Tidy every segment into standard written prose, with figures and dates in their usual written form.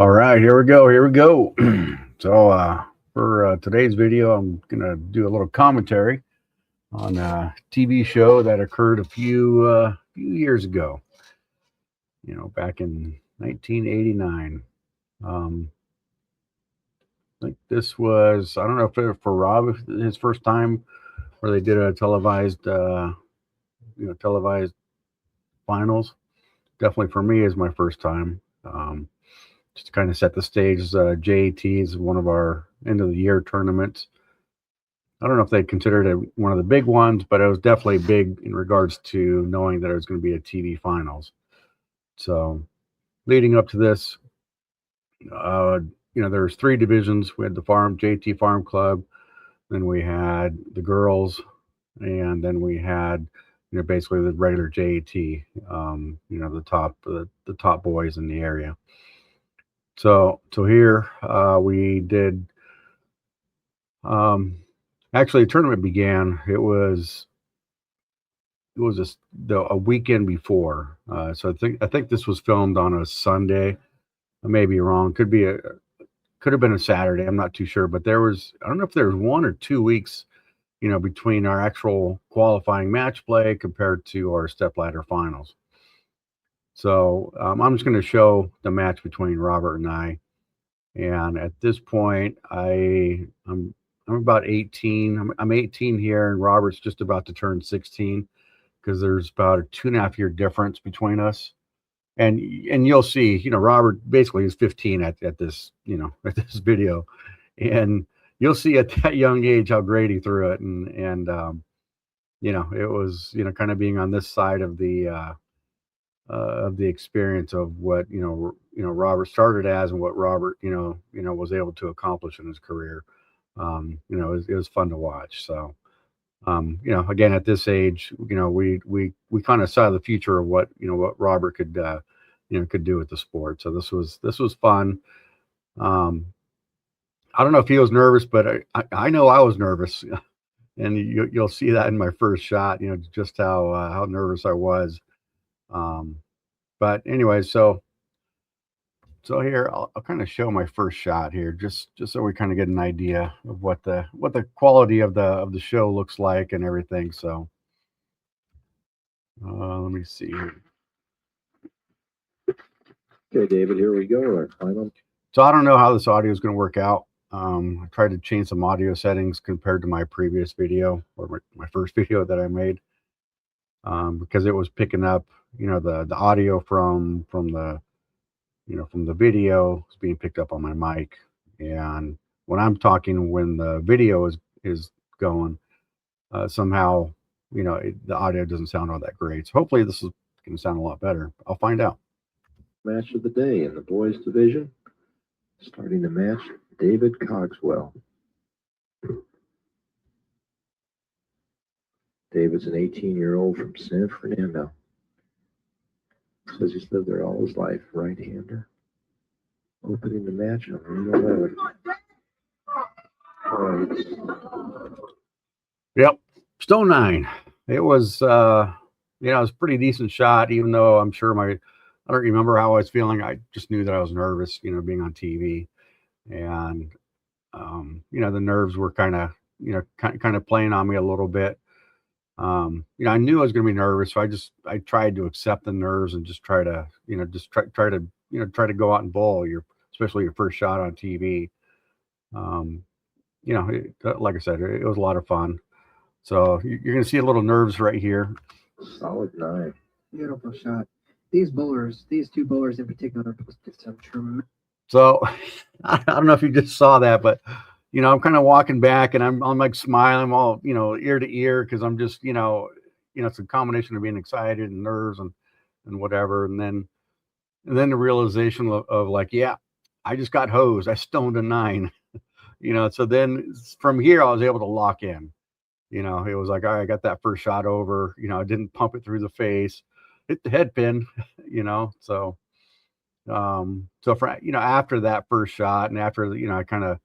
All right, here we go. Here we go. So for today's video, I'm gonna do a little commentary on a TV show that occurred a few years ago. Back in 1989. I think this was, I don't know if it, for Rob, his first time where they did a televised finals. Definitely for me is my first time. Just to kind of set the stage, JAT is one of our end of the year tournaments. I don't know if they considered it one of the big ones, but it was definitely big in regards to knowing that it was going to be a TV finals. So leading up to this, there's three divisions. We had the JT Farm Club, then we had the girls, and then we had basically the regular JAT. The top boys in the area. So here we did. Actually, the tournament began. It was a weekend before. So I think this was filmed on a Sunday. I may be wrong. Could have been a Saturday. I'm not too sure. But I don't know if there was 1 or 2 weeks, between our actual qualifying match play compared to our stepladder finals. So I'm just going to show the match between Robert and I. And at this point, I'm about 18. I'm 18 here, and Robert's just about to turn 16 because there's about a 2.5 year difference between us. And you'll see, Robert basically is 15 at this, at this video, and you'll see at that young age how great he threw it, and it was kind of being on this side of the experience of what Robert started as and what Robert was able to accomplish in his career. It was fun to watch. So again, at this age, we kind of saw the future of what Robert could do with the sport. So this was fun. I don't know if he was nervous, but I know I was nervous, and you'll see that in my first shot. Just how nervous I was. But anyway, so here I'll kind of show my first shot here, just so we kind of get an idea of what the quality of the show looks like and everything. So let me see here. Okay, David, here we go. Our final. So I don't know how this audio is going to work out. I tried to change some audio settings compared to my previous video, or my first video that I made, because it was picking up, the audio from the video is being picked up on my mic, and when I'm talking, when the video is going, somehow the audio doesn't sound all that great. So hopefully this is going to sound a lot better. I'll find out. Match of the day in the boys division. Starting the match, David Cogswell. David's an 18-year-old from San Fernando. Says he's lived there all his life. Right-hander. Opening the match on ring 11. Yep, Stone 9. It was, it was a pretty decent shot, even though I'm sure I don't remember how I was feeling. I just knew that I was nervous, being on TV, and the nerves were kind of playing on me a little bit. I knew I was going to be nervous, so I tried to accept the nerves and just try to try to go out and bowl especially your first shot on TV. Like I said, it was a lot of fun. So you're going to see a little nerves right here. Solid 9. Beautiful shot. These two bowlers in particular, did some tremendous. So I don't know if you just saw that, but I'm kind of walking back and I'm like smiling, all ear to ear, because I'm just it's a combination of being excited and nerves and whatever, and then the realization of like, yeah, I just got hosed. I stoned a 9. So then from here I was able to lock in. It was like, all right, I got that first shot over. I didn't pump it through the face, hit the head pin. So for after that first shot, and after I kind of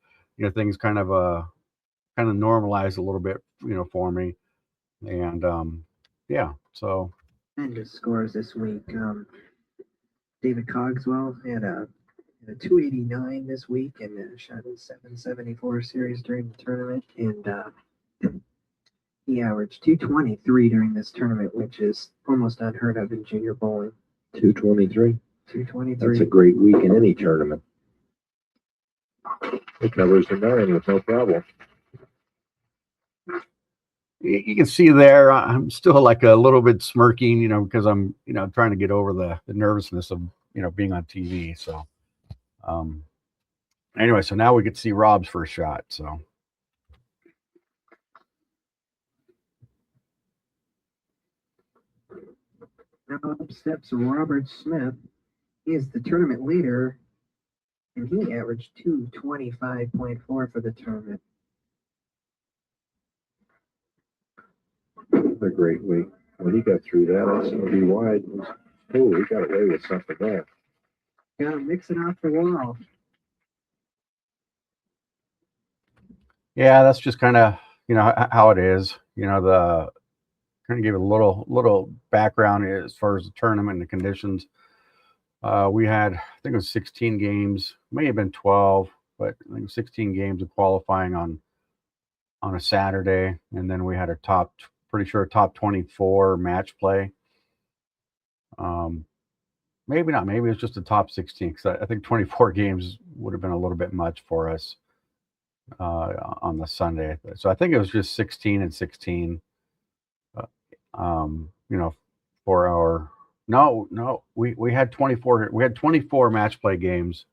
things kind of normalized a little bit for me, and yeah, so tremendous scores this week. David Cogswell had a 289 this week and shot in 774 series during the tournament. And he averaged 223 during this tournament, which is almost unheard of in junior bowling. 223. 223. That's a great week in any tournament. It covers the 9 with no problem. You can see there, I'm still like a little bit smirking, because I'm, trying to get over the nervousness of, being on TV. So, anyway, so now we get to see Rob's first shot. So, now up steps Robert Smith. He is the tournament leader, and he averaged 225.4 for the tournament. A great week. When he got through that, that's going to be wide. Oh, he got away with something there. Got to mix it off the wall. yeah, that's just kind of, how it is. The kind of give it a little background as far as the tournament and the conditions. We had, I think it was 16 games, may have been 12, but I think 16 games of qualifying on a Saturday, and then we had a top 24 match play. Maybe not. Maybe it was just the top 16, because I think 24 games would have been a little bit much for us on the Sunday. So I think it was just 16 and 16. For our no, we had 24. We had 24 match play games.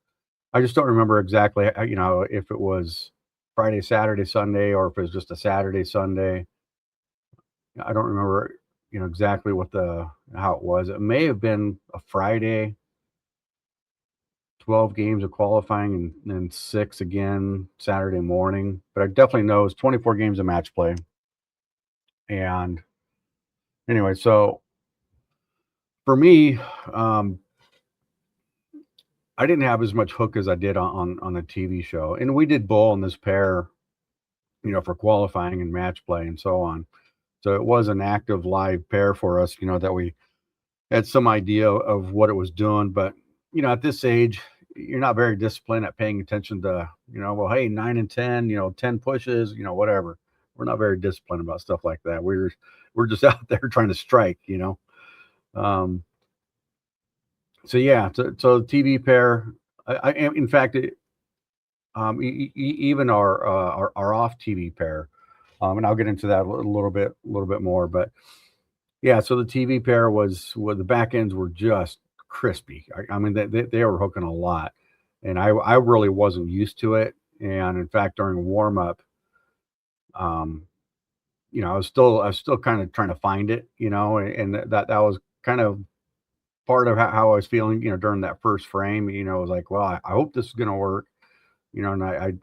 I just don't remember exactly, if it was Friday, Saturday, Sunday, or if it was just a Saturday, Sunday. I don't remember, exactly how it was. It may have been a Friday, 12 games of qualifying, and then 6 again Saturday morning. But I definitely know it was 24 games of match play. And anyway, so for me, I didn't have as much hook as I did on the TV show. And we did bowl in this pair, for qualifying and match play and so on. So it was an active live pair for us, that we had some idea of what it was doing. But, at this age, you're not very disciplined at paying attention to, well, hey, 9 and 10, 10 pushes, whatever. We're not very disciplined about stuff like that. We're just out there trying to strike, So yeah, so the TV pair, in fact, even our off TV pair, and I'll get into that a little bit more, but yeah, so the TV pair was the back ends were just crispy. I mean, they were hooking a lot, and I really wasn't used to it. And in fact, during warm up, I was still kind of trying to find it, and that was kind of part of how I was feeling, during that first frame. I was like, well, I hope this is going to work, and I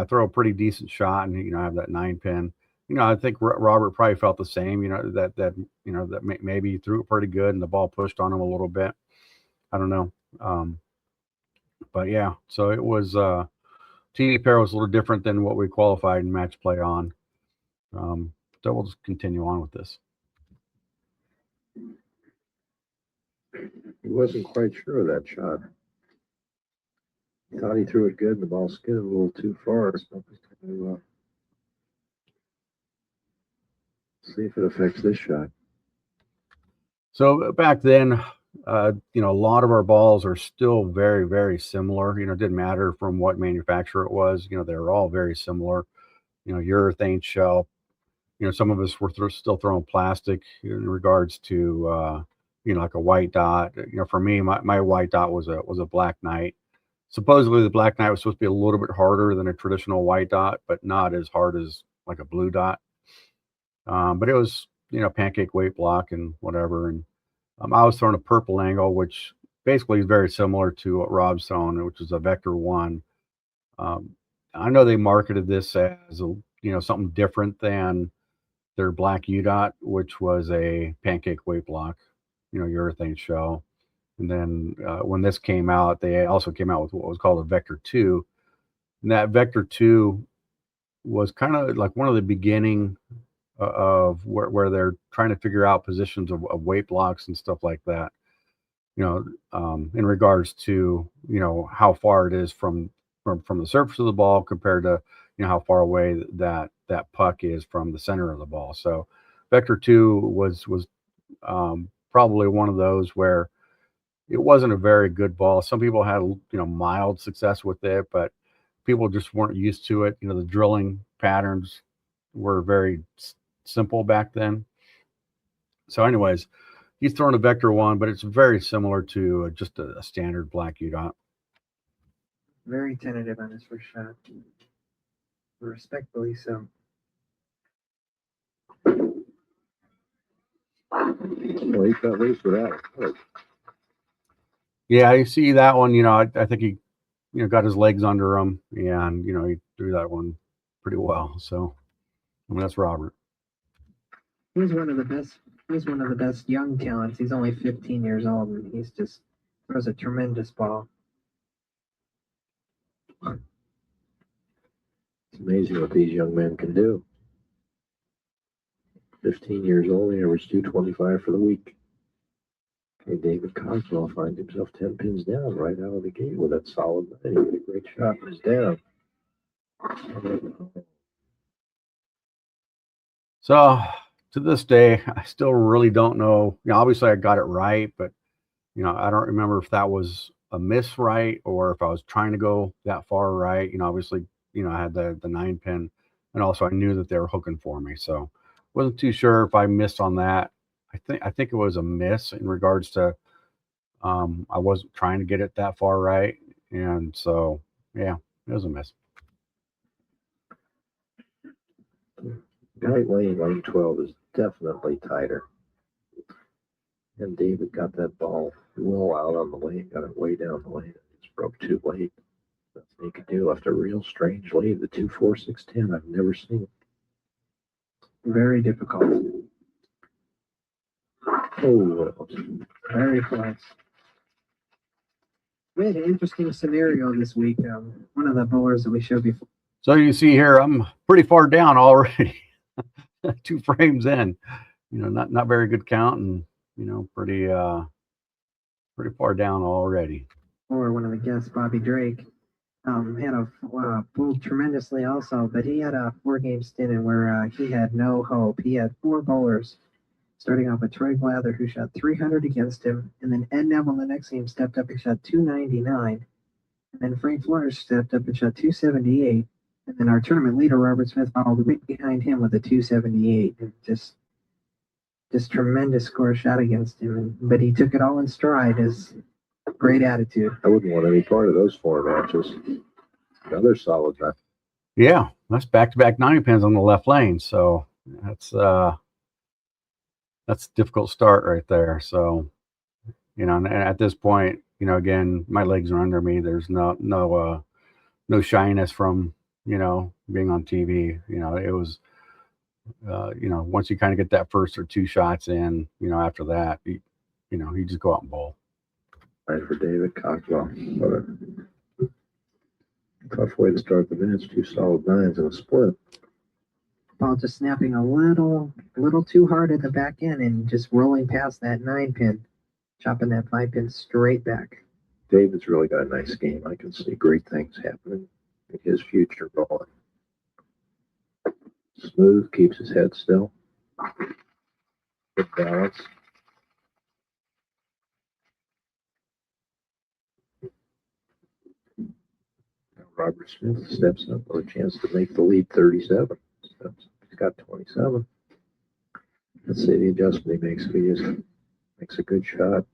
throw a pretty decent shot, and, I have that 9-pin. I think Robert probably felt the same, that maybe he threw it pretty good and the ball pushed on him a little bit. I don't know. But yeah, so it was, TV pair was a little different than what we qualified and match play on. So we'll just continue on with this. He wasn't quite sure of that shot. He thought he threw it good and the ball skidded a little too far. So see if it affects this shot. So back then, a lot of our balls are still very, very similar. It didn't matter from what manufacturer it was. They were all very similar. Urethane shell. Some of us were still throwing plastic in regards to, like a white dot. For me, my white dot was a Black Knight. Supposedly the Black Knight was supposed to be a little bit harder than a traditional white dot, but not as hard as like a blue dot. But it was, pancake weight block and whatever. And I was throwing a purple angle, which basically is very similar to what Rob's throwing, which is a Vector 1. I know they marketed this as something different than their black UDOT, which was a pancake weight block, urethane shell. And then when this came out, they also came out with what was called a Vector 2. And that Vector 2 was kind of like one of the beginning of where they're trying to figure out positions of weight blocks and stuff like that. in regards to, how far it is from the surface of the ball compared to, how far away that puck is from the center of the ball. So Vector 2 was probably one of those where it wasn't a very good ball. Some people had, mild success with it, but people just weren't used to it. The drilling patterns were very simple back then. So anyways, he's throwing a Vector 1, but it's very similar to just a standard black UDOT. Very tentative on his first shot. Respectfully so. Well, he's got loose with that one. Yeah, you see that one, I think he, got his legs under him, and, he threw that one pretty well. So, that's Robert. He's one of the best. He's one of the best young talents. He's only 15 years old, and he's just throws a tremendous ball. It's amazing what these young men can do. 15 years old, he averaged 225 for the week. Okay, David Cogswell finds himself 10 pins down right out of the gate with that solid nine. He hit a great shot and is down. So, to this day, I still really don't know. Obviously I got it right, but, I don't remember if that was a miss right or if I was trying to go that far right. Obviously, I had the 9-pin, and also I knew that they were hooking for me. So, wasn't too sure if I missed on that. I think it was a miss in regards to I wasn't trying to get it that far right, and so yeah, it was a miss. Right lane 12 is definitely tighter. And David got that ball well out on the lane, got it way down the lane. It's broke too late. Nothing he could do. Left a real strange lead. The 2-4-6-10. I've never seen it. Very difficult. Oh, Very close. We had an interesting scenario this week. One of the bowlers that we showed before. So you see here, I'm pretty far down already. 2 frames in. Not very good count, and pretty far down already. Or one of the guests, Bobby Drake, had bowled tremendously also, but he had a 4-game stint in where he had no hope. He had 4 bowlers, starting off with Troy Blather, who shot 300 against him, and then Ed Neville the next game stepped up and shot 299, and then Frank Flores stepped up and shot 278, and then our tournament leader, Robert Smith, followed right behind him with a 278, and just tremendous score shot against him, but he took it all in stride as great attitude. I wouldn't want any part of those 4 matches. Another solid match. Yeah, that's back-to-back 9-pins on the left lane. So that's a difficult start right there. So, and at this point, again, my legs are under me. There's no shyness from, being on TV. It was, once you kind of get that first or 2 shots in, after that, you just go out and bowl. Right for David Cogswell. What a tough way to start the minutes. 2 solid 9s and a split. Ball just snapping a little too hard at the back end and just rolling past that 9-pin, chopping that 5-pin straight back. David's really got a nice game. I can see great things happening in his future bowling. Smooth, keeps his head still. Good balance. Robert Smith steps up with a chance to make the lead 37. He's got 27. Let's see the adjustment he makes. If he just makes a good shot,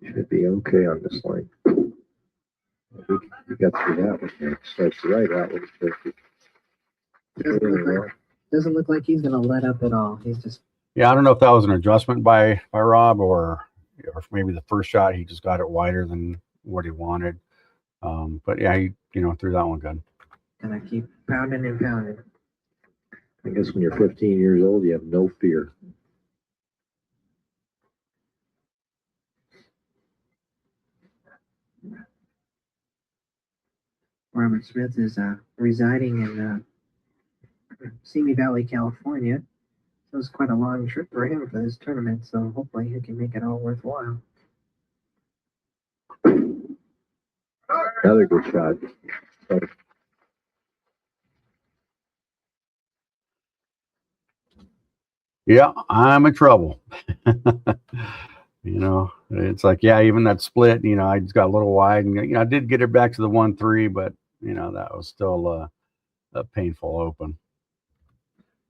should be okay on this line. He got through that one here. Starts right out with 50. Doesn't look like he's going to let up at all. He's just. Yeah, I don't know if that was an adjustment by Rob or maybe the first shot he just got it wider than what he wanted. But yeah, he threw that one good. Gonna keep pounding and pounding. I guess when you're 15 years old, you have no fear. Robert Smith is residing in Simi Valley, California. it was quite a long trip for him for this tournament, so hopefully he can make it all worthwhile. Another good shot. Yeah, I'm in trouble. You know, it's like, yeah, even that split, you know, I just got a little wide, and you know, I did get it back to the 1-3, but you know, that was still a painful open.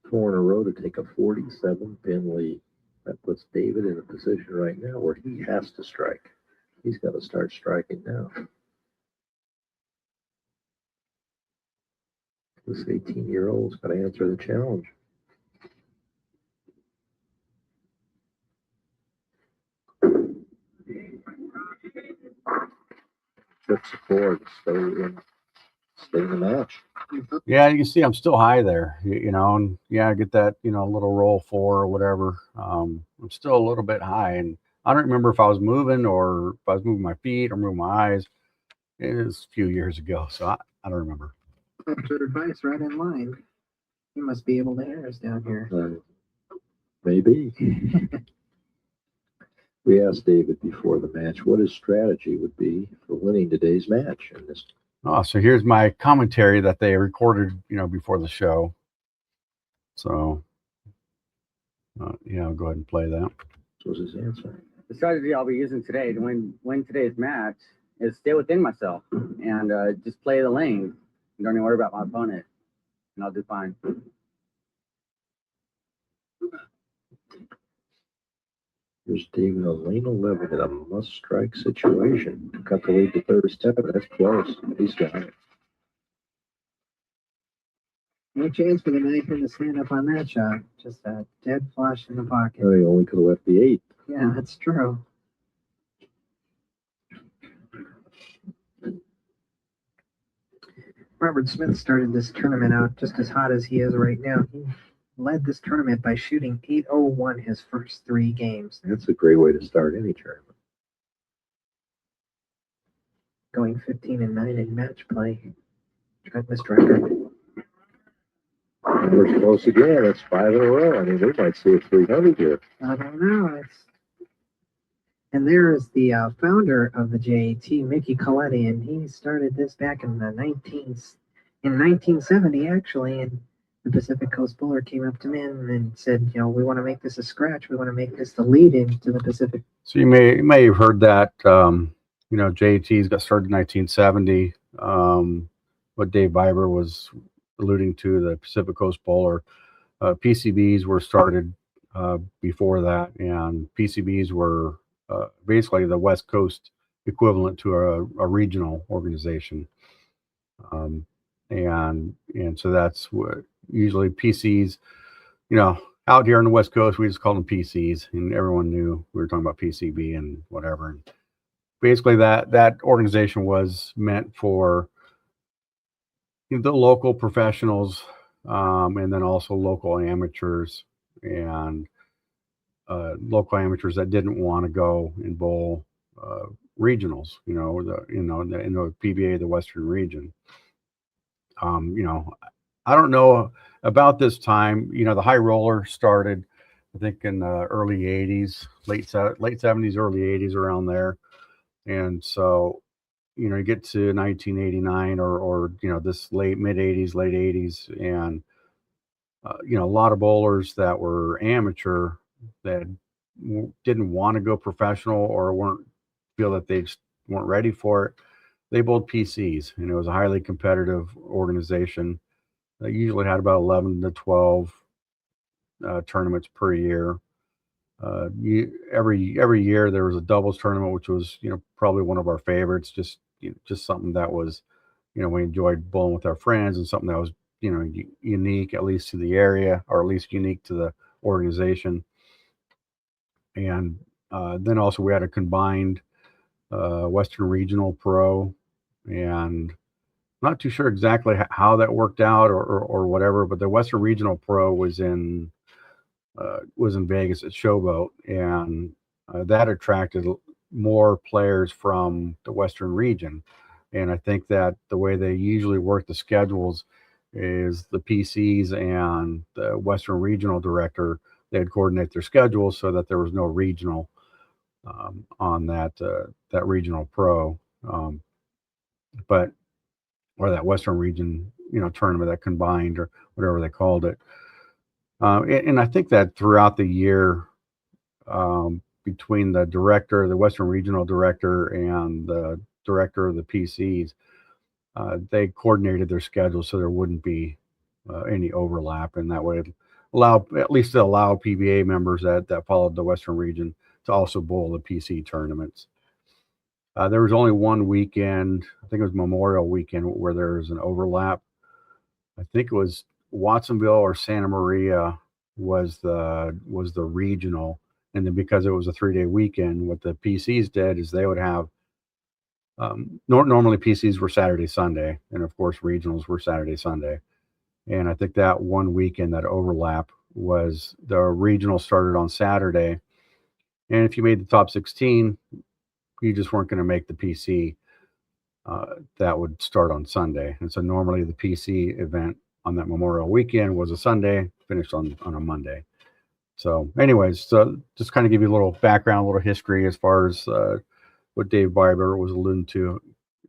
4 in a row to take a 47-pin lead. That puts David in a position right now where he has to strike. He's got to start striking now. This 18-year-old's got to answer the challenge. Trips the board, stay in the match. Yeah, you can see I'm still high there, you know, and yeah, I get that, you know, little roll 4 or whatever. I'm still a little bit high, and I don't remember if I was moving or if I was moving my feet or moving my eyes. It was a few years ago, so I don't remember. Good advice, right in line. You must be able to hear us down here. Maybe. We asked David before the match what his strategy would be for winning today's match. And this. Oh, so here's my commentary that they recorded, you know, before the show. So, yeah, I'll go ahead and play that. This was his answer. The strategy I'll be using today to win today's match is stay within myself and just play the lane. Don't even worry about my opponent, and I'll do fine. Here's David on lane 11 in a must-strike situation to cut the lead to 37. That's close. He's got it. No chance for the 9-pin to stand up on that shot. Just a dead flush in the pocket. Oh, he only could have left the 8. Yeah, that's true. Robert Smith started this tournament out just as hot as he is right now. He led this tournament by shooting .801 his first 3 games. That's a great way to start any tournament. Going 15-9 in match play. Missed record. We're close again. That's 5 in a row. I mean, we might see a 300 here. I don't know. And there is the founder of the JAT, Mickey Coletti, and he started this back in 1970 actually. And the Pacific Coast Bowler came up to me and said, you know, we want to make this a scratch. We want to make this the lead into the Pacific. So you may have heard that, you know, JATs got started in 1970. What Dave Biber was alluding to, the Pacific Coast Bowler. PCBs were started before that, and PCBs were basically the West Coast equivalent to a regional organization. And so that's what usually PCs, you know, out here on the West Coast, we just called them PCs, and everyone knew we were talking about PCB and whatever. And basically that organization was meant for, you know, the local professionals, and then also local amateurs and local amateurs that didn't want to go and bowl regionals, you know, in the PBA, the Western region. You know, I don't know about this time. You know, the high roller started, I think, in the early '80s, late '70s, early '80s, around there. And so, you know, you get to 1989 or you know, this mid '80s, late '80s, and you know, a lot of bowlers that were amateur that didn't want to go professional or feel that they just weren't ready for it. They bowled PCs, and it was a highly competitive organization that usually had about 11 to 12 tournaments per year. Every year there was a doubles tournament, which was, you know, probably one of our favorites. Just something that was, you know, we enjoyed bowling with our friends, and something that was, you know, unique, at least to the area, or at least unique to the organization. And then also we had a combined Western Regional Pro, and not too sure exactly how that worked out or whatever, but the Western Regional Pro was in Vegas at Showboat, and that attracted more players from the Western region. And I think that the way they usually work the schedules is the PCs and the Western Regional Director, they'd coordinate their schedules so that there was no regional on that regional pro, but or that Western region, tournament, that combined or whatever they called it. And I think that throughout the year, between the director, the Western Regional Director, and the director of the PCs, they coordinated their schedules so there wouldn't be any overlap, and that would allow PBA members that followed the Western region to also bowl the PC tournaments. There was only one weekend, I think it was Memorial Weekend, where there was an overlap. I think it was Watsonville or Santa Maria was the regional, and then because it was a 3-day weekend, what the PCs did is they would have normally PCs were Saturday, Sunday, and of course regionals were Saturday, Sunday. And I think that one weekend, that overlap, was the regional started on Saturday, and if you made the top 16, you just weren't going to make the PC. That would start on Sunday, and so normally the PC event on that Memorial Weekend was a Sunday, finished on a Monday. So, anyways, so just kind of give you a little background, a little history as far as what Dave Biber was alluding to,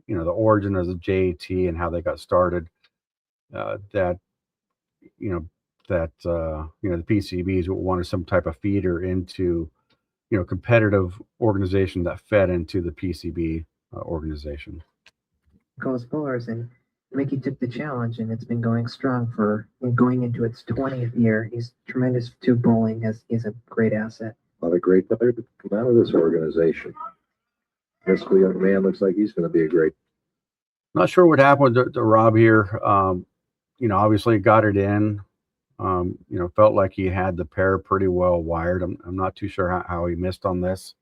the origin of the JAT and how they got started. The PCBs wanted some type of feeder into, competitive organization that fed into the PCB organization. Goes bowlers, and Mickey took the challenge, and it's been going strong going into its 20th year. He's tremendous to bowling. He's a great asset. A lot of great players come out of this organization. This young man looks like he's going to be a great. Not sure what happened to Rob here. Obviously got it in. Felt like he had the pair pretty well wired. I'm not too sure how he missed on this.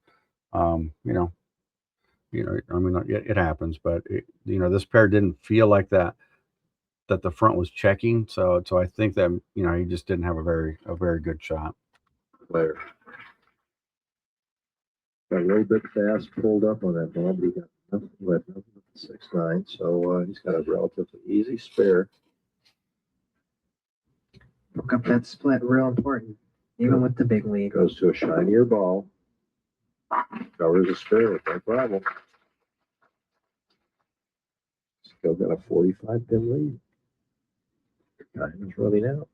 It happens, but this pair didn't feel like that the front was checking. So I think that he just didn't have a very good shot. Player got a little bit fast, pulled up on that ball, but he got nothing. He had nothing with 6-9, so he's got a relatively easy spare. Broke up that split, real important, even with the big lead. Goes to a shinier ball. Covers the spare with no problem. Still got a 45-pin lead. Time is running out.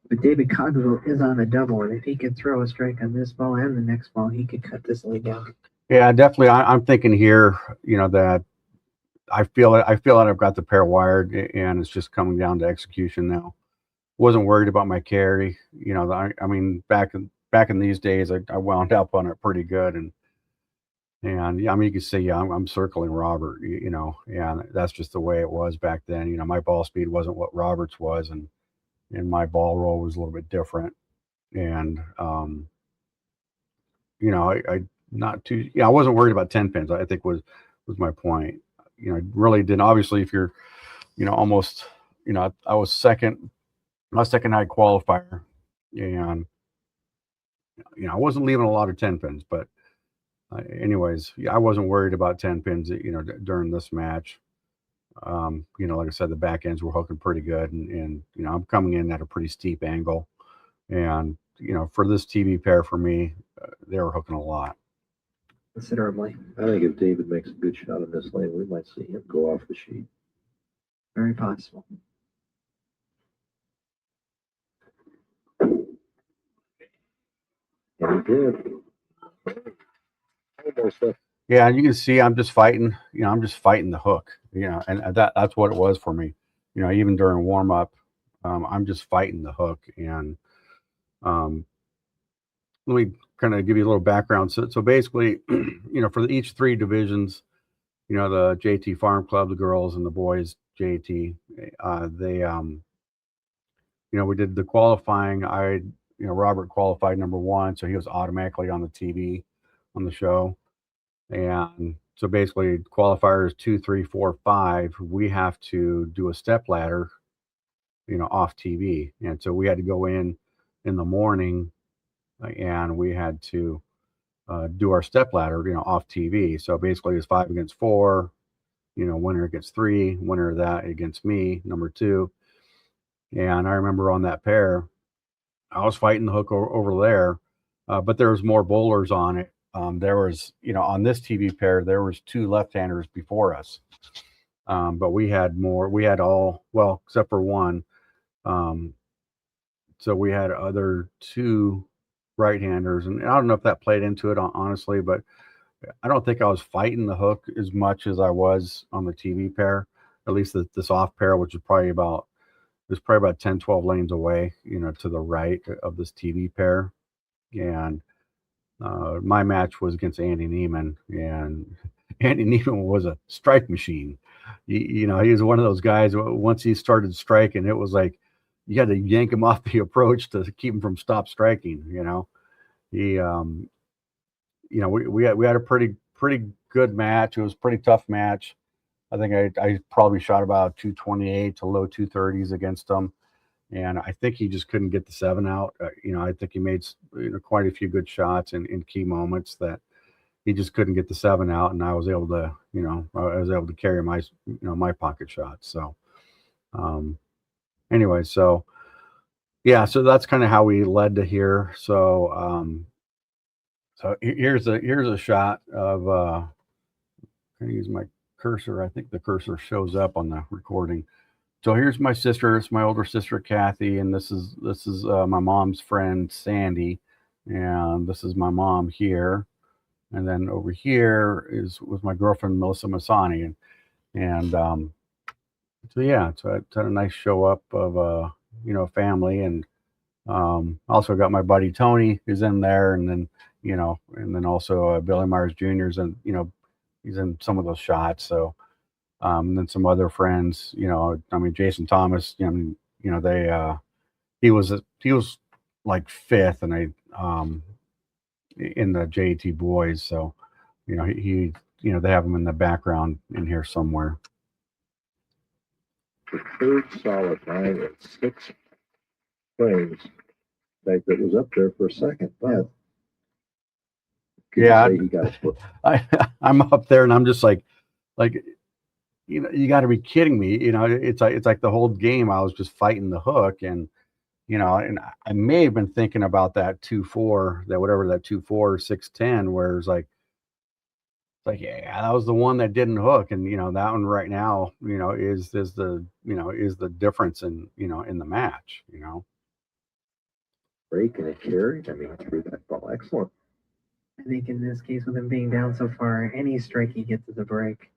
But David Cogswell is on a double, and if he could throw a strike on this ball and the next ball, he could cut this lead down. Yeah, definitely. I'm thinking here, that I feel that I've got the pair wired, and it's just coming down to execution now. Wasn't worried about my carry. Back in these days, I wound up on it pretty good, and you can see I'm circling Robert, and that's just the way it was back then. My ball speed wasn't what Robert's was, and my ball roll was a little bit different, and I wasn't worried about 10 pins. I think was my point. Really didn't. Obviously, if you're, almost, I was second high qualifier, and I wasn't leaving a lot of 10 pins, but anyways, I wasn't worried about 10 pins, during this match. Like I said, the back ends were hooking pretty good, and I'm coming in at a pretty steep angle, and for this TV pair, for me, they were hooking a lot. Considerably. I think if David makes a good shot in this lane, we might see him go off the sheet. Very possible. And he did. Yeah, and you can see I'm just fighting. I'm just fighting the hook. And that's what it was for me. Even during warm up, I'm just fighting the hook. And let me kind of give you a little background. So basically, for each 3 divisions, the JT Farm Club, the girls and the boys JT, they we did the qualifying. Robert qualified number 1, so he was automatically on the TV on the show. And so basically qualifiers 2, 3, 4, 5, we have to do a step ladder, off TV. And so we had to go in the morning, and we had to do our step ladder, off TV. So basically it's 5 against 4, winner gets 3, winner of that against me, number 2. And I remember on that pair, I was fighting the hook over there, but there was more bowlers on it. There was, on this TV pair, there was 2 left-handers before us. But we had more. We had all, well, except for one. So we had other 2 right-handers, and I don't know if that played into it, honestly, but I don't think I was fighting the hook as much as I was on the TV pair. At least this off pair, which is probably about 10, 12 lanes away, to the right of this TV pair. And my match was against Andy Neiman, and Andy Neiman was a strike machine. He was one of those guys. Once he started striking, it was like you had to yank him off the approach to keep him from stop striking. He, we had a pretty good match. It was a pretty tough match. I think I probably shot about 228 to low 230s against him. And I think he just couldn't get the 7 out. I think he made quite a few good shots in key moments that he just couldn't get the 7 out, and I was able to carry my my pocket shots. So anyway, so yeah, so that's kind of how we led to here. So so here's a shot of I'm gonna use my cursor. I think the cursor shows up on the recording. So here's my sister. It's my older sister, Kathy, and this is my mom's friend, Sandy, and this is my mom here, and then over here was my girlfriend, Melissa Masani, and so yeah, so it's had a nice show up of family, and also got my buddy Tony who's in there, and then also Billy Myers Jr.'s, and he's in some of those shots. So. And then some other friends, Jason Thomas, they, he was like 5th, and in the JAT boys. So, he they have him in the background in here somewhere. The 3rd solid 9 and 6 frames. In fact, it was up there for a second. But yeah, he got I'm up there, and I'm just like. You got to be kidding me. It's like the whole game I was just fighting the hook, and and I may have been thinking about that 2-4, that 2-4 610, where it's like yeah, that was the one that didn't hook, and that one right now is the difference in in the match. Break and it carried. I mean, threw that ball excellent. I think in this case, with him being down so far, any strike he gets is a break.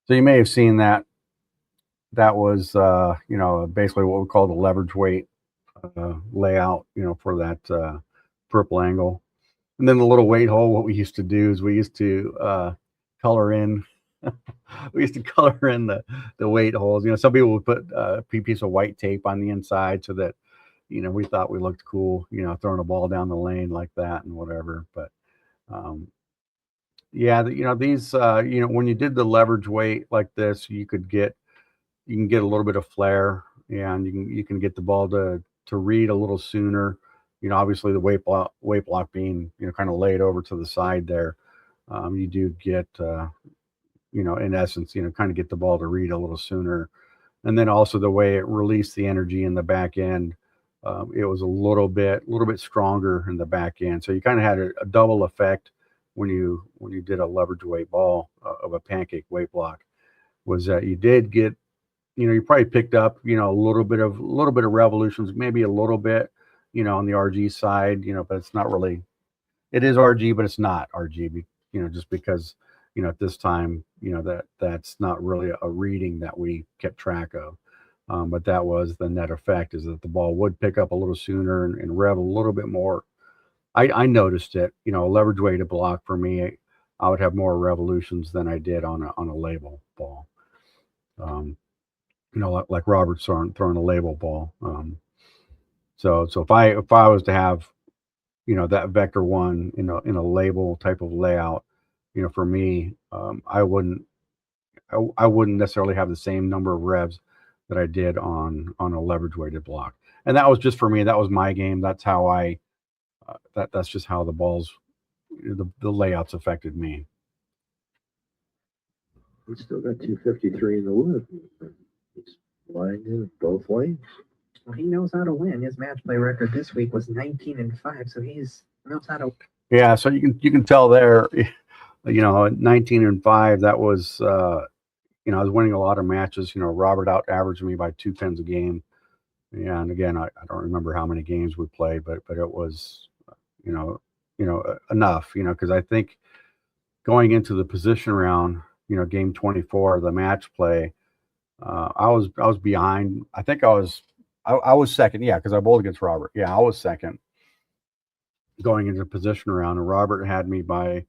So you may have seen that was, basically what we call the leverage weight layout, for that purple angle. And then the little weight hole, what we used to do is we used to color in, the weight holes. Some people would put a piece of white tape on the inside so that, we thought we looked cool, throwing a ball down the lane like that and whatever. But yeah, these, when you did the leverage weight like this, you can get a little bit of flare, and you can get the ball to read a little sooner. Obviously the weight block being, kind of laid over to the side there, you do get, in essence, kind of get the ball to read a little sooner. And then also the way it released the energy in the back end, it was a little bit stronger in the back end. So you kind of had a double effect when you did a leverage weight ball of a pancake weight block, was that you did get, you probably picked up, a little bit of revolutions, maybe a little bit, on the RG side, but it's not really, it is RG, but it's not RG, just because, at this time, that's not really a reading that we kept track of. But that was the net effect, is that the ball would pick up a little sooner and rev a little bit more. I noticed it, a leverage weighted block for me, I would have more revolutions than I did on a label ball. Like Robert's throwing a label ball. So if I was to have, that vector 1 in a label type of layout, for me, I wouldn't necessarily have the same number of revs that I did on a leverage weighted block. And that was just for me. That was my game. That's how that's just how the balls, the layouts affected me. He's still got 253 in the wood. He's lined in both lanes. Well, he knows how to win. His match play record this week was 19-5, so knows how to. Yeah, so you can tell there, 19-5. That was I was winning a lot of matches. Robert out averaged me by 2 pins a game, and again, I don't remember how many games we played, but it was enough. Because I think going into the position round, game 24, the match play, I was behind. I think I was second. Yeah, because I bowled against Robert. Yeah, I was second going into the position round, and Robert had me by,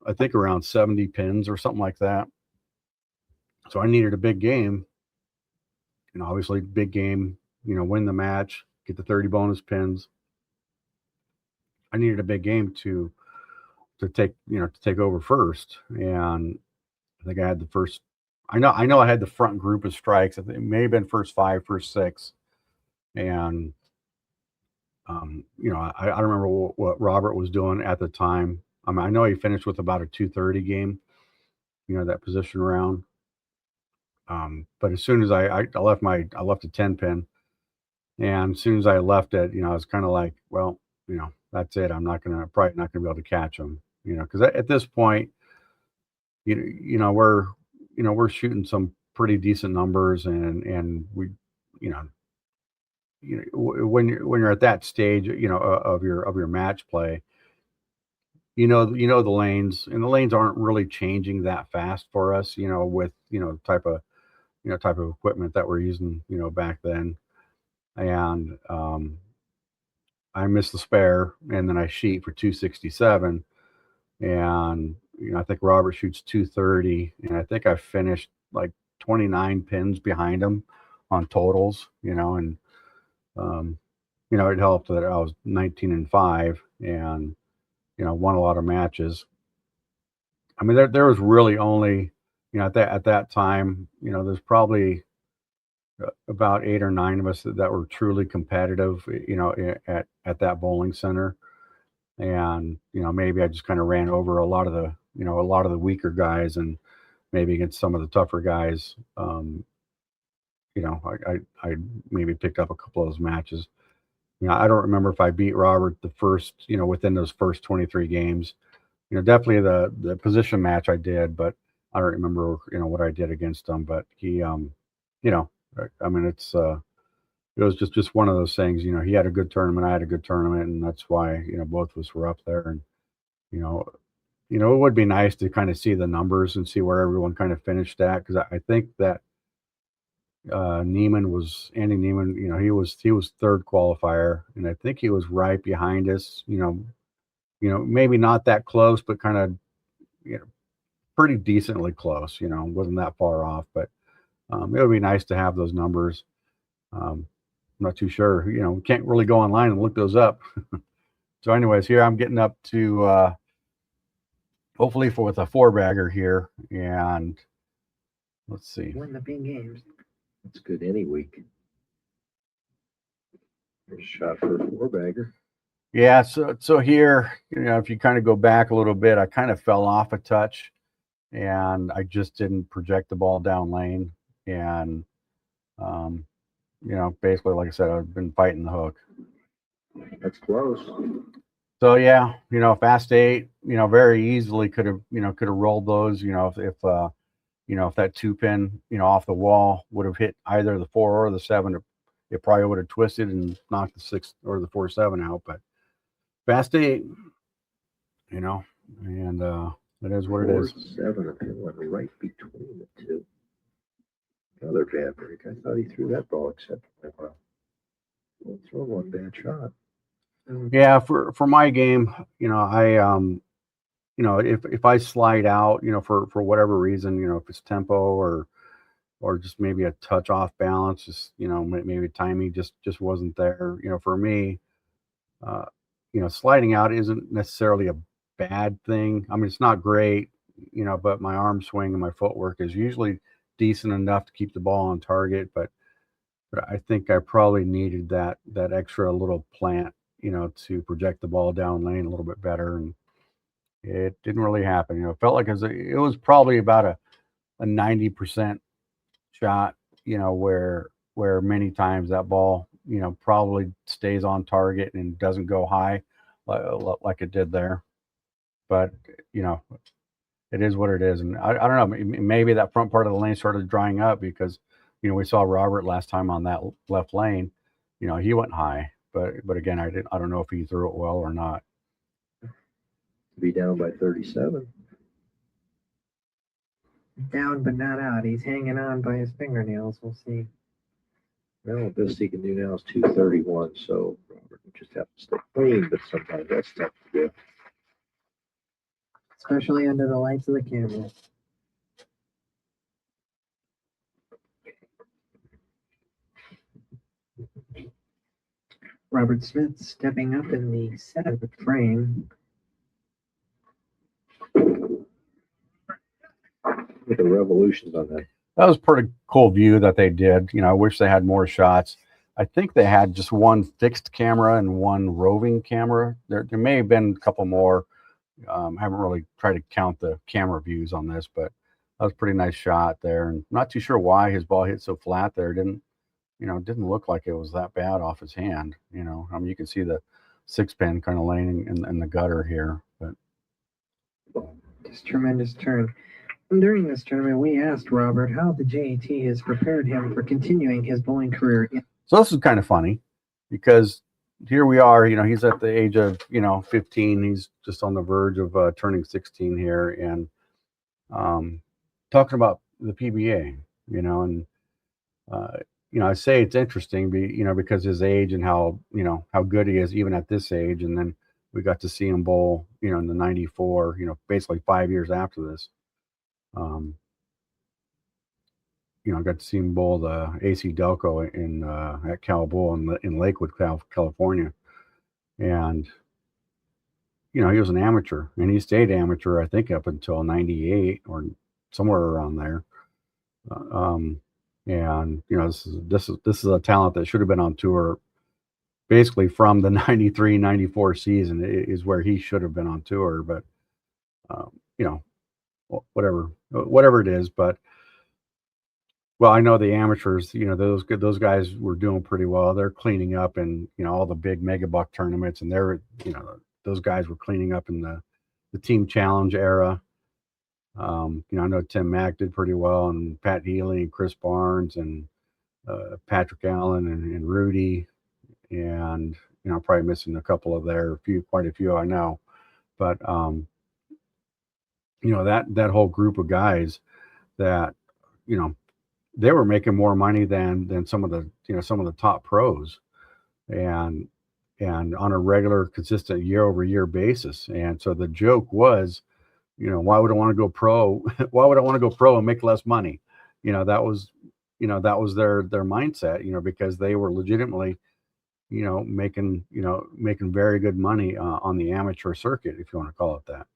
I think, around 70 pins or something like that. So I needed a big game. Obviously big game, win the match, get the 30 bonus pins. I needed a big game to take over first. And I think I had the first, I know I had the front group of strikes. I think it may have been first 5, first 6. And, I don't remember what Robert was doing at the time. I know he finished with about a 230 game, that position round. But as soon as I left a 10 pin, and as soon as I left it, I was kind of like, well, that's it. I'm probably not gonna be able to catch him, because at this point, we're shooting some pretty decent numbers, and we, when you're at that stage, of your match play, the lanes, and the lanes aren't really changing that fast for us, with type of equipment that we're using, back then. And I missed the spare, and then I sheet for 267, and I think Robert shoots 230, and I think I finished like 29 pins behind him on totals, and it helped that I was 19-5, and won a lot of matches. I mean, there was really only, at that time, there's probably about 8 or 9 of us that were truly competitive, at that bowling center. And, maybe I just kind of ran over a lot of the weaker guys, and maybe against some of the tougher guys, I maybe picked up a couple of those matches. I don't remember if I beat Robert the first, within those first 23 games. Definitely the position match I did, but I don't remember, what I did against him. But he, I mean, it was just one of those things. He had a good tournament, I had a good tournament, and that's why both of us were up there. And it would be nice to kind of see the numbers and see where everyone kind of finished at, because I think that Andy Neiman, he was third qualifier, and I think he was right behind us. Maybe not that close, but kind of pretty decently close. Wasn't that far off, but it would be nice to have those numbers. I'm not too sure. Can't really go online and look those up. So, anyways, here I'm getting up to hopefully with a 4-bagger here, and let's see. Win the big games. That's good any week. There's a shot for a 4-bagger. Yeah, so here, if you kind of go back a little bit, I kind of fell off a touch, and I just didn't project the ball down lane, and basically, like I said, I've been fighting the hook. That's close. So yeah, fast 8, very easily could have rolled those, if that 2-pin, off the wall would have hit either the 4 or the 7, it probably would have twisted and knocked the 6 or the 4-7 out. But fast 8, and it is what it is. 4-7, a pin went right between the two. Another bad break. I thought he threw that ball exceptionally well. We'll throw one bad shot. Yeah, for my game, I if I slide out, for whatever reason, if it's tempo or just maybe a touch off balance, just maybe timing just wasn't there. For me, sliding out isn't necessarily a bad thing. I mean, it's not great, but my arm swing and my footwork is usually decent enough to keep the ball on target. But I think I probably needed that extra little plant, to project the ball down lane a little bit better, and it didn't really happen. It felt like it was probably about 90% shot, where many times that ball, probably stays on target and doesn't go high like it did there. But, it is what it is. And I don't know, maybe that front part of the lane started drying up because, we saw Robert last time on that left lane, he went high, but again, I don't know if he threw it well or not. Be down by 37. Down but not out. He's hanging on by his fingernails. We'll see. Well, the best he can do now is 231, so Robert will just have to stay clean, but sometimes that's tough to do. Especially under the lights of the camera. Robert Smith stepping up in the 7th frame. With the revolutions on that. That was a pretty cool view that they did. I wish they had more shots. I think they had just one fixed camera and one roving camera. There may have been a couple more. I haven't really tried to count the camera views on this, but that was a pretty nice shot there. And I'm not too sure why his ball hit so flat there. It didn't look like it was that bad off his hand. You can see the 6-pin kind of laying in the gutter here. But just tremendous turn. And during this tournament, we asked Robert how the JAT has prepared him for continuing his bowling career. So this is kind of funny because here we are, he's at the age of, 15. He's just on the verge of turning 16 here and talking about the PBA, and, I say it's interesting, because his age and how good he is even at this age. And then we got to see him bowl, in the 94, basically 5 years after this. I got to see him bowl the AC Delco at Cal Bowl in Lakewood, California. And, he was an amateur and he stayed amateur, I think, up until 98 or somewhere around there. And, this is a talent that should have been on tour basically from the 93, 94 season is where he should have been on tour. But, whatever it is, but well, I know the amateurs, those guys were doing pretty well. They're cleaning up in, all the big mega buck tournaments, and those guys were cleaning up in the team challenge era. I know Tim Mack did pretty well, and Pat Healy and Chris Barnes and Patrick Allen and Rudy, and probably missing a couple of quite a few I know, but that whole group of guys that they were making more money than some of the top pros, and on a regular, consistent year-over-year basis. And so the joke was, why would I want to go pro? Why would I want to go pro and make less money? That was their mindset. Because they were legitimately, making very good money on the amateur circuit, if you want to call it that.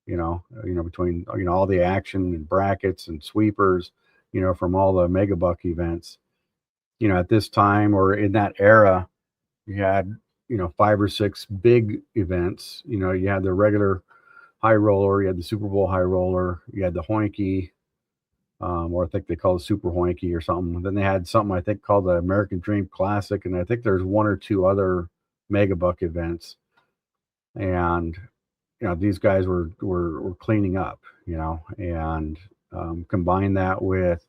Between all the action and brackets and sweepers, from all the mega buck events, at this time or in that era, you had 5 or 6 big events. You had the regular high roller, you had the Super Bowl high roller, you had the Hoinky, or I think they call it Super Hoinky or something. Then they had something I think called the American Dream Classic, and I think there's 1 or 2 other mega buck events. And these guys were cleaning up, and combine that with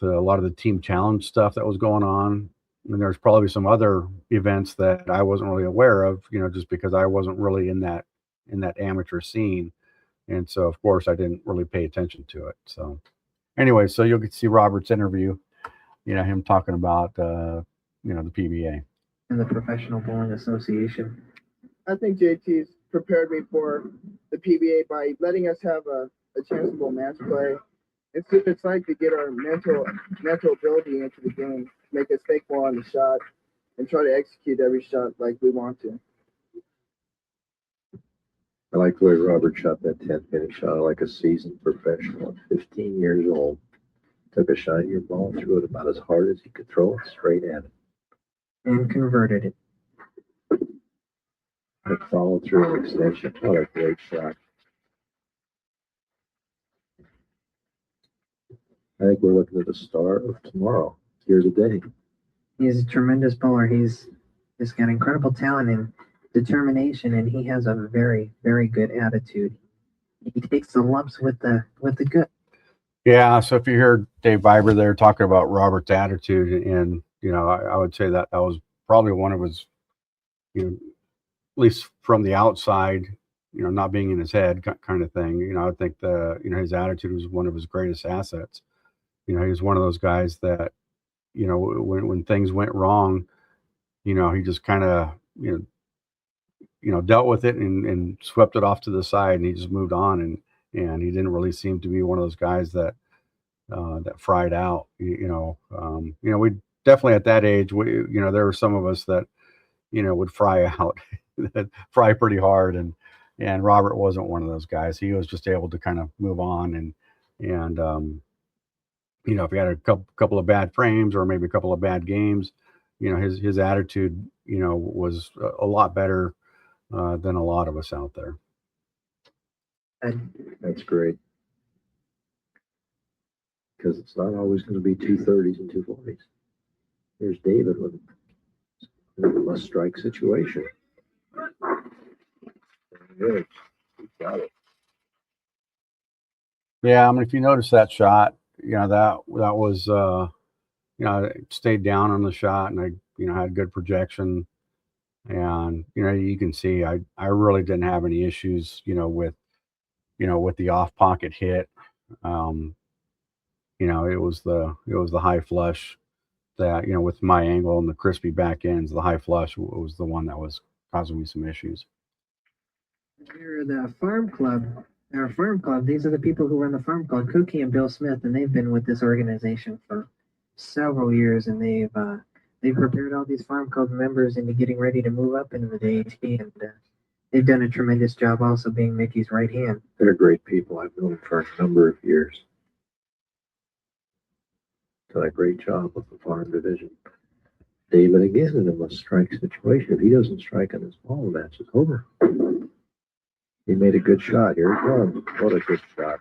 a lot of the team challenge stuff that was going on. And there's probably some other events that I wasn't really aware of, just because I wasn't really in that amateur scene. And so, of course, I didn't really pay attention to it. So anyway, so you'll get to see Robert's interview, him talking about, the PBA. And the Professional Bowling Association. I think JT's prepared me for the PBA by letting us have a chance to bowl match play. And see what it's like to get our mental ability into the game, make us think more on the shot, and try to execute every shot like we want to. I like the way Robert shot that 10-pin shot like a seasoned professional at 15 years old. Took a shot at your ball and threw it about as hard as he could throw it straight at it. And converted it. It followed through an extension. What a great shot. I think we're looking at the star of tomorrow here today. He's a tremendous bowler. He's got incredible talent and determination, and he has a very, very good attitude. He takes the lumps with the good. Yeah. So if you heard Dave Viber there talking about Robert's attitude, and I would say that was probably one of his, at least from the outside, not being in his head kind of thing. I think his attitude was one of his greatest assets. He was one of those guys that, when things went wrong, he just kind of, dealt with it and swept it off to the side, and he just moved on, and he didn't really seem to be one of those guys that fried out. We definitely at that age, there were some of us that, would fry out, that fry pretty hard, and Robert wasn't one of those guys. He was just able to kind of move on, and if he had a couple of bad frames or maybe a couple of bad games, his attitude, was a lot better than a lot of us out there. That's great. Because it's not always going to be 230s and 240s. Here's David with a must strike situation. Good. He got it. Yeah, I mean, if you notice that shot, that was, I stayed down on the shot, and I, had good projection, and you can see I really didn't have any issues, with the off pocket hit. It was the high flush that, with my angle and the crispy back ends, the high flush was the one that was causing me some issues. We're the farm club. Our farm club, these are the people who run the farm club, Cookie and Bill Smith, and they've been with this organization for several years, and they've prepared all these farm club members into getting ready to move up into the JAT, and they've done a tremendous job also being Mickey's right hand. They're great people. I've known them for a number of years. Done a great job with the farm division. David again in a must strike situation. If he doesn't strike on his ball, the match is over. He made a good shot. Here he comes. What a good shot.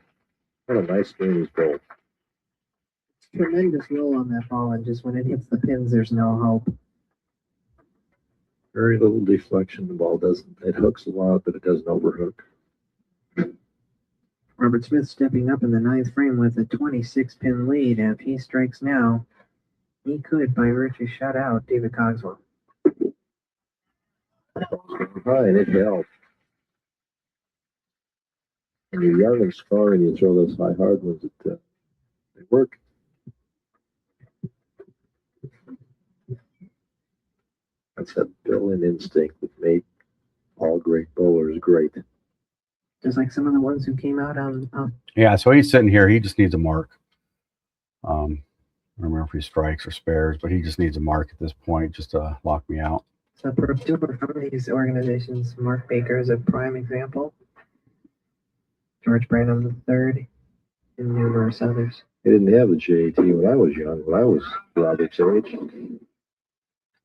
What a nice game he's bowled. Tremendous roll on that ball, and just when it hits the pins, there's no hope. Very little deflection. The ball doesn't, it hooks a lot, but it doesn't overhook. Robert Smith stepping up in the ninth frame with a 26-pin lead, and if he strikes now, he could, by virtue, shut out David Cogswell. High, and it held. When you're young and strong and you throw those high hard ones, they work. That's that built-in instinct that made all great bowlers great. Just like some of the ones who came out on. Yeah, so he's sitting here. He just needs a mark. I don't remember if he strikes or spares, but he just needs a mark at this point just to lock me out. So for these organizations, Mark Baker is a prime example. George Branham III, and numerous others. They didn't have the JAT when I was young, when I was Robert's age.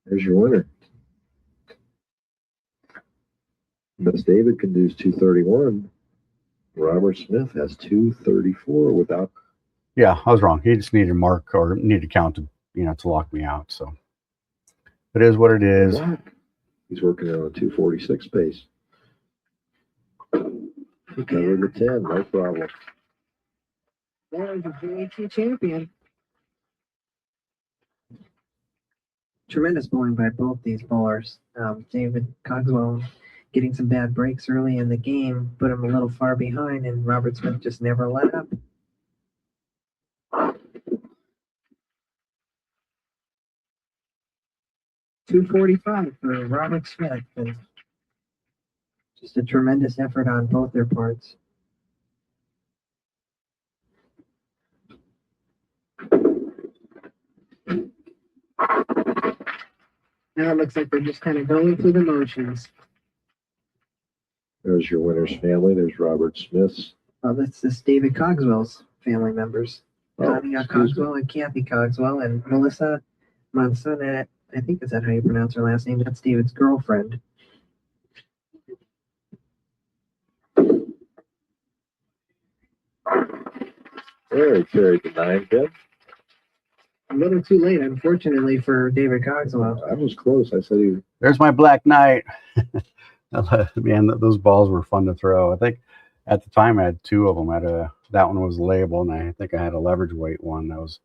There's your winner. Best David can do is 231. Robert Smith has 234 without. Yeah, I was wrong. He just needed a mark or needed to count to, to lock me out. So it is what it is. He's working on a 246 pace. He covered the 10, no problem. There's a JAT champion. Tremendous bowling by both these bowlers. David Cogswell getting some bad breaks early in the game, put him a little far behind, and Robert Smith just never let up. .245 for Robert Smith, and just a tremendous effort on both their parts. Now it looks like they're just kind of going through the motions. There's your winner's family. There's Robert Smith's. Oh, that's this David Cogswell's family members. Tanya Cogswell and Kathy Cogswell and Melissa Monsonet. I think is that how you pronounce her last name? That's David's girlfriend. He carried the 9-pin. A little too late, unfortunately, for David Cogswell. I was close. I said he. There's my Black Knight. Man, those balls were fun to throw. I think at the time I had two of them. That one was label, and I think I had a leverage weight one that was,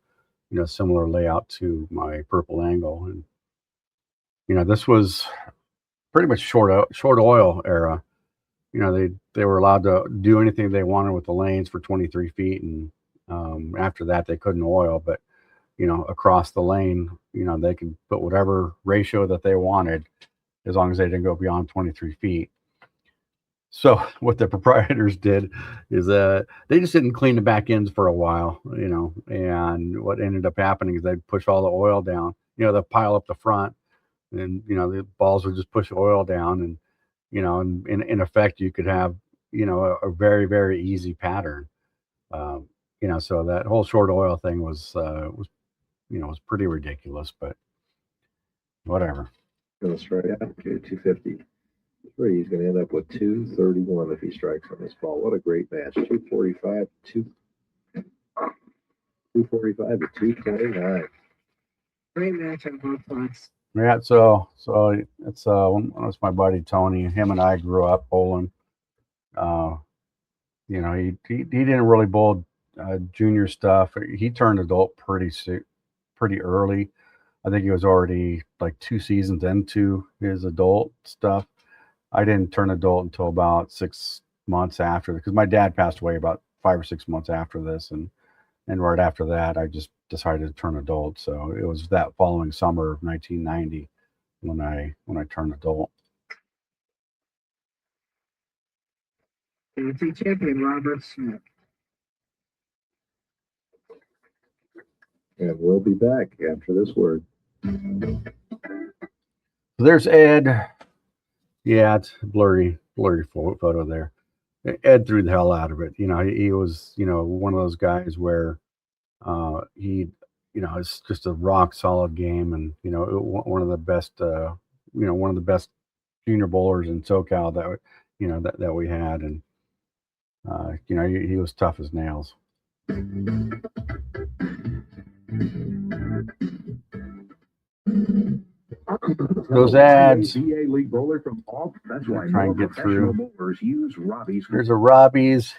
similar layout to my purple angle. And this was pretty much short oil era. They were allowed to do anything they wanted with the lanes for 23 feet, and after that they couldn't oil. But across the lane, they could put whatever ratio that they wanted, as long as they didn't go beyond 23 feet. So what the proprietors did is they just didn't clean the back ends for a while, and what ended up happening is they'd push all the oil down, they'd pile up the front, and, the balls would just push oil down, and, and in effect, you could have, a very, very easy pattern. So that whole short oil thing was pretty ridiculous, but whatever. Going to strike out. Okay, 250. He's going to end up with 231 if he strikes on this ball. What a great match. 245 to 229. Great match on both fronts. Yeah, so it's my buddy Tony. Him and I grew up bowling. He didn't really bowl junior stuff. He turned adult pretty early. I think he was already like 2 seasons into his adult stuff. I didn't turn adult until about 6 months after, because my dad passed away about 5 or 6 months after this, and right after that, I just decided to turn adult. So it was that following summer of 1990 when I turned adult. JT champion Robert Smith. And we'll be back after this word. There's Ed. Yeah, it's blurry photo there. Ed threw the hell out of it. He was, one of those guys where he, it's just a rock solid game, and one of the best, one of the best junior bowlers in SoCal that we had, and he was tough as nails. Those ads. League bowler from off. That's why try and get through. Bowlers use Robbie's. There's a Robbie's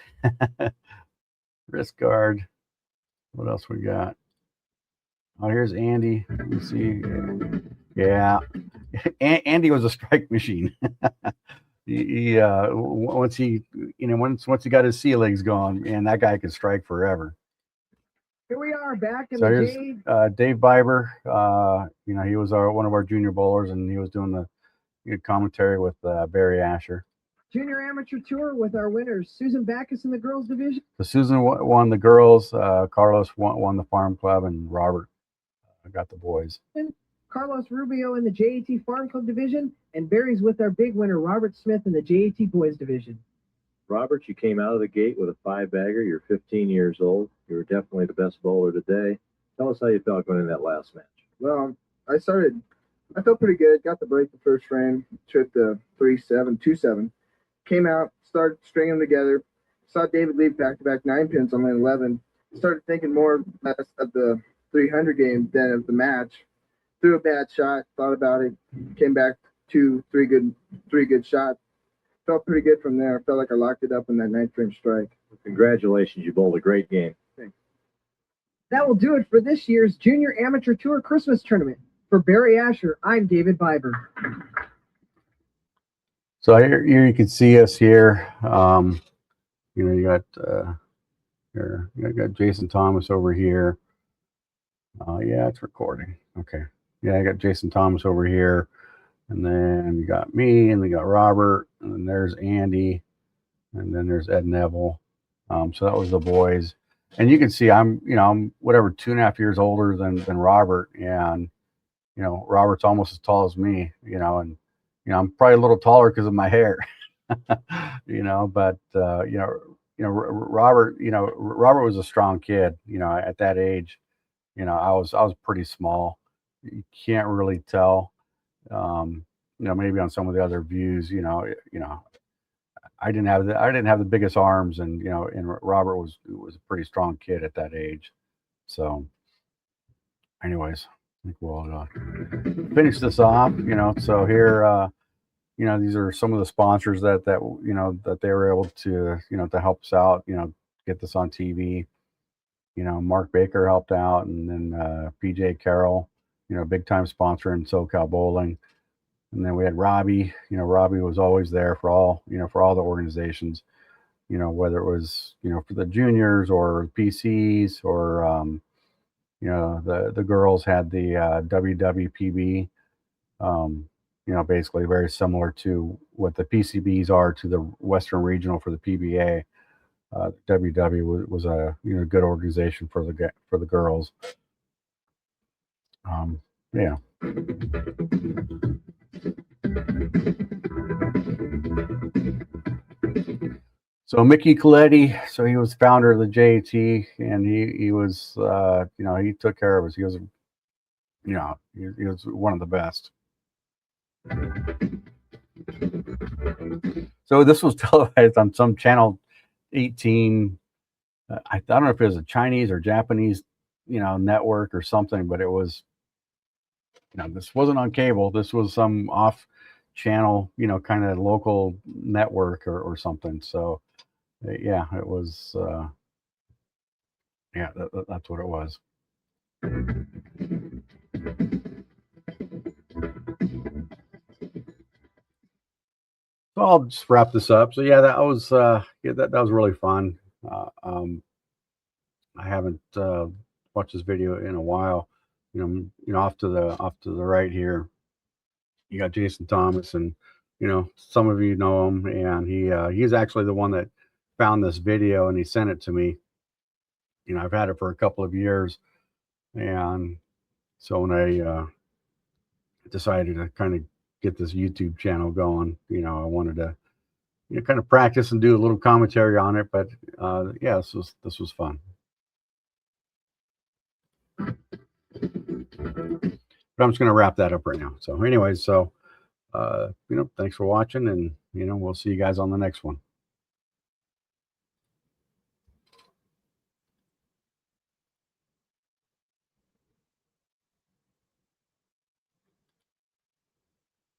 wrist guard. What else we got? Oh, here's Andy. Let me see. Yeah, Andy was a strike machine. Once he got his sea legs going, man, that guy could strike forever. Here we are back in So the here's Jade. Dave Biber. He was one of our junior bowlers, and he was doing the commentary with Barry Asher. Junior Amateur Tour with our winners, Susan Backus in the girls division. So Susan won the girls, Carlos won the farm club, and Robert got the boys. Carlos Rubio in the JAT Farm Club division, and Barry's with our big winner, Robert Smith in the JAT boys division. Robert, you came out of the gate with a 5-bagger. You're 15 years old. You were definitely the best bowler today. Tell us how you felt going in that last match. Well, I felt pretty good. Got the break the first frame, tripped the 3-7, 2-7. Came out, started stringing them together. Saw David leave back-to-back 9-pins on lane 11. Started thinking more of the 300 game than of the match. Threw a bad shot, thought about it, came back 3 good shots. Felt pretty good from there. Felt like I locked it up in that 9th frame strike. Congratulations, you bowled a great game. Thanks. That will do it for this year's Junior Amateur Tour Christmas Tournament. For Barry Asher, I'm David Biber. So here you can see us here. You got here. You got Jason Thomas over here. Yeah, it's recording. Okay. Yeah, I got Jason Thomas over here, and then you got me, and we got Robert, and then there's Andy, and then there's Ed Neville. So that was the boys, and you can see I'm whatever 2.5 years older than Robert, and Robert's almost as tall as me, and I'm probably a little taller because of my hair, but Robert was a strong kid, at that age, I was pretty small. You can't really tell, maybe on some of the other views, I didn't have the biggest arms, and and Robert was a pretty strong kid at that age. So, anyways, I think we'll finish this off. So here, these are some of the sponsors that they were able to to help us out. Get this on TV. Mark Baker helped out, and then PJ Carroll, big time sponsor in SoCal Bowling. And then we had Robbie. Robbie was always there for all the organizations. Whether it was for the juniors or PCs or the girls had the WWPB. Basically very similar to what the PCBs are to the Western Regional for the PBA. WW was a good organization for the girls. Yeah. So Mickey Coletti, so he was founder of the JAT, and he was he took care of us. He was he was one of the best. So this was televised on some channel 18. I don't know if it was a Chinese or Japanese network or something, but it was this wasn't on cable. This was some off channel kind of local network or something. So yeah, it was that's what it was. So I'll just wrap this up. So yeah, that was that was really fun. I haven't watched this video in a while. Off to the right here, you got Jason Thomas, and some of you know him, and he's actually the one that found this video, and he sent it to me. I've had it for a couple of years, and so when I decided to kind of get this YouTube channel going, I wanted to kind of practice and do a little commentary on it. But yeah, this was fun. But I'm just going to wrap that up right now. So anyways, thanks for watching, and we'll see you guys on the next one.